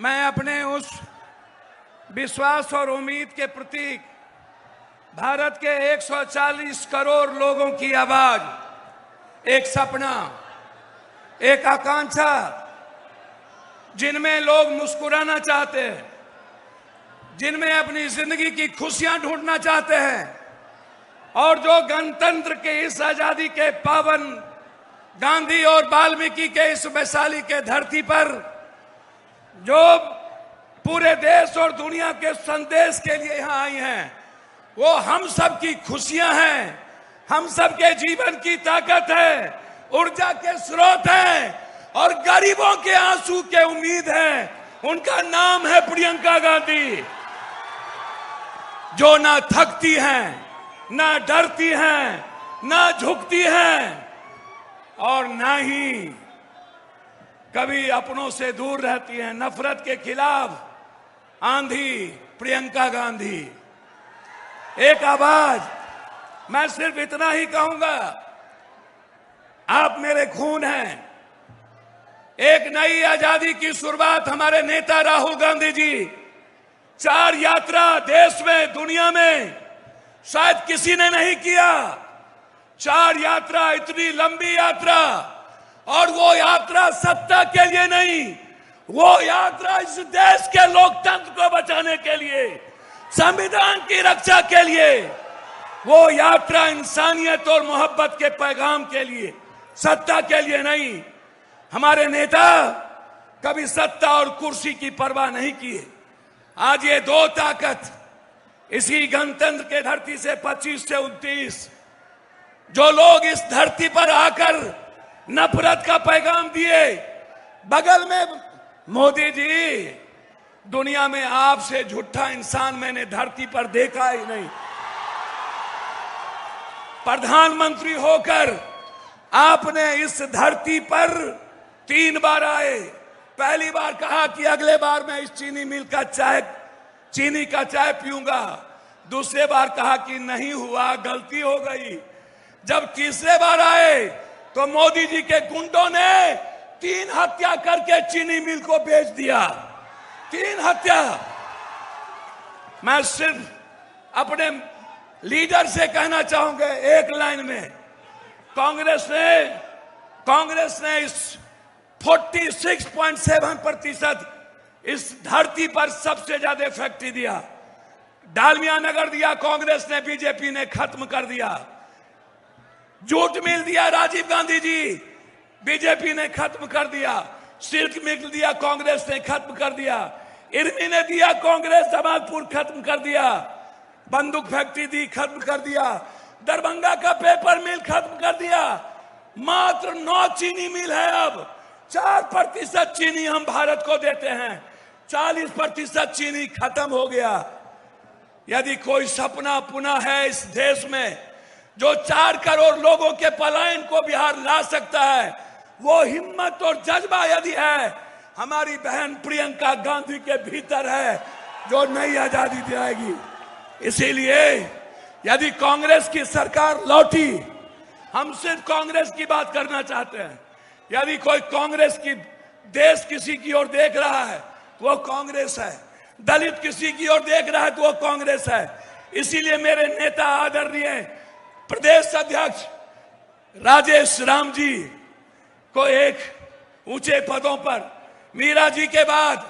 मैं अपने उस विश्वास और उम्मीद के प्रतीक भारत के 140 करोड़ लोगों की आवाज, एक सपना, एक आकांक्षा, जिनमें लोग मुस्कुराना चाहते हैं, जिनमें अपनी जिंदगी की खुशियां ढूंढना चाहते हैं और जो गणतंत्र के इस आजादी के पावन गांधी और वाल्मीकि के इस वैशाली के धरती पर जो पूरे देश और दुनिया के संदेश के लिए यहां आई हैं, वो हम सब की खुशियां हैं, हम सब के जीवन की ताकत है, ऊर्जा के स्रोत हैं और गरीबों के आंसू के उम्मीद है। उनका नाम है प्रियंका गांधी, जो ना थकती हैं, ना डरती हैं, ना झुकती हैं और ना ही कभी अपनों से दूर रहती हैं। नफरत के खिलाफ आंधी प्रियंका गांधी, एक आवाज। मैं सिर्फ इतना ही कहूंगा, आप मेरे खून हैं। एक नई आजादी की शुरुआत हमारे नेता राहुल गांधी जी 4 यात्रा देश में, दुनिया में शायद किसी ने नहीं किया। 4 यात्रा, इतनी लंबी यात्रा, और वो यात्रा सत्ता के लिए नहीं, वो यात्रा इस देश के लोकतंत्र को बचाने के लिए, संविधान की रक्षा के लिए, वो यात्रा इंसानियत और मोहब्बत के पैगाम के लिए, सत्ता के लिए नहीं। हमारे नेता कभी सत्ता और कुर्सी की परवाह नहीं किए। आज ये 2 ताकत इसी गणतंत्र के धरती से 25 से 29 जो लोग इस धरती पर आकर नफरत का पैगाम दिए। बगल में मोदी जी, दुनिया में आपसे झूठा इंसान मैंने धरती पर देखा ही नहीं। प्रधानमंत्री होकर आपने इस धरती पर 3 बार आए। पहली बार कहा कि अगले बार मैं इस चीनी का चाय पीऊंगा। दूसरे बार कहा कि नहीं हुआ, गलती हो गई। जब तीसरे बार आए तो मोदी जी के गुंडों ने 3 हत्या करके चीनी मिल को बेच दिया। 3 हत्या। मैं सिर्फ अपने लीडर से कहना चाहूंगा एक लाइन में, कांग्रेस ने इस 46.7% इस धरती पर सबसे ज्यादा फैक्ट्री दिया। डालमिया नगर दिया कांग्रेस ने, बीजेपी ने खत्म कर दिया। जूट मिल दिया राजीव गांधी जी, बीजेपी ने खत्म कर दिया। सिल्क मिल दिया कांग्रेस ने, खत्म कर दिया। इरमी ने दिया कांग्रेस, जमालपुर खत्म कर दिया। बंदूक फैक्ट्री दी, खत्म कर दिया। दरभंगा का पेपर मिल खत्म कर दिया। मात्र 9 चीनी मिल है। अब 4% चीनी हम भारत को देते हैं। 40% चीनी खत्म हो गया। यदि कोई सपना पुनः है इस देश में जो 4 करोड़ लोगों के पलायन को बिहार ला सकता है, वो हिम्मत और जज्बा यदि है, हमारी बहन प्रियंका गांधी के भीतर है, जो नई आजादी दिलाएगी। इसीलिए यदि कांग्रेस की सरकार लौटी, हम सिर्फ कांग्रेस की बात करना चाहते हैं। यदि कोई कांग्रेस की देश किसी की ओर देख रहा है तो वो कांग्रेस है। दलित किसी की ओर देख रहा है तो वो कांग्रेस है। इसीलिए मेरे नेता आदरणीय प्रदेश अध्यक्ष राजेश राम जी को एक ऊंचे पदों पर, मीरा जी के बाद,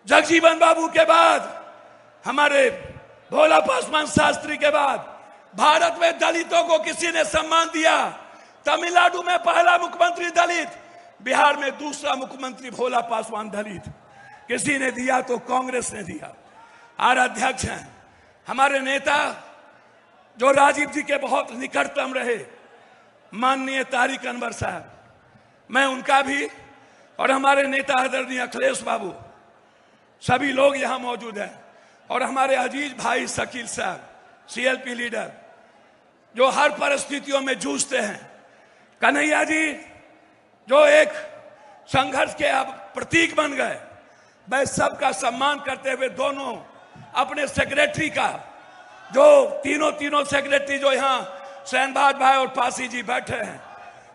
जगजीवन बाबू के बाद, हमारे भोला पासवान शास्त्री के बाद भारत में दलितों को किसी ने सम्मान दिया। तमिलनाडु में पहला मुख्यमंत्री दलित, बिहार में दूसरा मुख्यमंत्री भोला पासवान दलित। किसी ने दिया तो कांग्रेस ने दिया। और अध्यक्ष हैं हमारे नेता जो राजीव जी के बहुत निकटतम रहे, माननीय तारिक अनवर साहब। मैं उनका भी और हमारे नेता आदरणीय अखिलेश बाबू, सभी लोग यहां मौजूद हैं, और हमारे अजीज भाई शकील साहब, सीएलपी लीडर, जो हर परिस्थितियों में जूझते हैं। कन्हैया जी जो एक संघर्ष के अब प्रतीक बन गए। मैं सबका सम्मान करते हुए दोनों अपने सेक्रेटरी का, जो तीनों सेक्रेटरी जो यहाँ शहनबाज भाई और पासी जी बैठे हैं,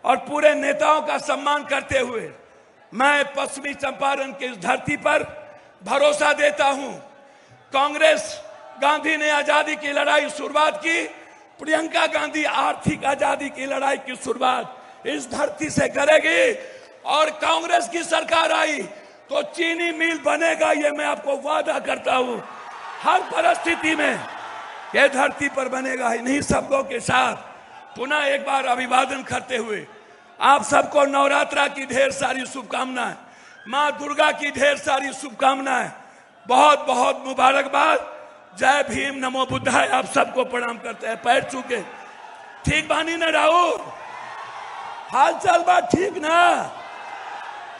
और पूरे नेताओं का सम्मान करते हुए मैं पश्चिमी चंपारण की इस धरती पर भरोसा देता हूं। कांग्रेस गांधी ने आजादी की लड़ाई शुरुआत की, प्रियंका गांधी आर्थिक आजादी की लड़ाई की शुरुआत इस धरती से करेगी। और कांग्रेस की सरकार आई तो चीनी मिल बनेगा, ये मैं आपको वादा करता हूं। हर परिस्थिति में यह धरती पर बनेगा। इन्हीं शब्दों के साथ पुनः एक बार अभिवादन करते हुए आप सबको नवरात्रा की ढेर सारी शुभकामनाएं, मां दुर्गा की ढेर सारी शुभकामनाएं, बहुत बहुत मुबारकबाद। जय भीम, नमो बुद्धाय। आप सबको प्रणाम करते हैं पैर छूके। ठीक बानी ना राहुल? हाल चाल बात ठीक ना?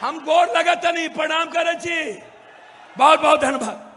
हम गोर लगत नहीं, प्रणाम करे छी। बहुत बहुत धन्यवाद।